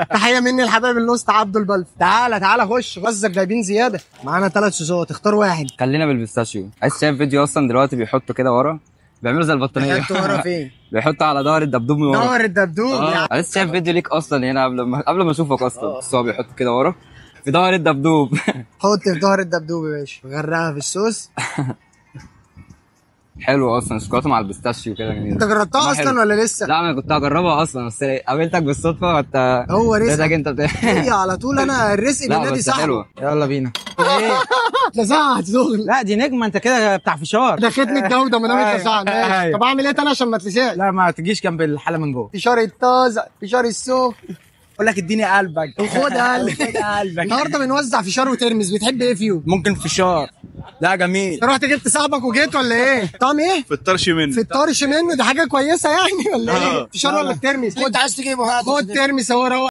تحيه مني لحبايب الوسط عبده البلف. تعالى خش غزك جايبين زياده. معانا 3 صوصات، اختار واحد. خلينا بالبيستاشيو. عايز شايف فيديو اصلا دلوقتي بيحطوا كده ورا، بيعملوا زي البطانيه. بيحطوا ورا فين؟ بيحطوا على ظهر الدبدوب من ورا. ظهر الدبدوب يعني. انا لسه شايف فيديو ليك اصلا هنا قبل ما اشوفك اصلا. بس هو بيحط كده ورا في ظهر الدبدوب. حط في ظهر الدبدوب يا باشا، غرقها في الصوص. حلو اصلا الشوكولاته مع البيستاشيو كده جميل. انت جربتها اصلا ولا لسه؟ لا انا كنت هجربها اصلا، بس قابلتك بالصدفه وانت هو رزق انت هي على طول. انا الرزق بينادي صاحبه. حلوه. يلا بينا. اتلسعت شغل. لا دي نجمه، انت كده بتاع فشار. ده ختم الجوده ما دام اتلسعت. ماشي. طب اعمل ايه تاني عشان ما اتلسعش؟ لا ما تجيش جنب الحاله من جوه. فشار الطازه، فشار السوق. اقول لك اديني قلبك. خد قلبك. النهارده بنوزع فشار وترمس، بتحب ايه فيهم؟ ممكن فشار. لا جميل. رحت جبت صاحبك وجيت ولا ايه؟ طعم ايه؟ في الطرش منه. في الطرش منه، دي حاجه كويسه يعني ولا ايه؟ فشار ولا الترمس؟ انت عايز تجيبه هات. خد ترمس اهو.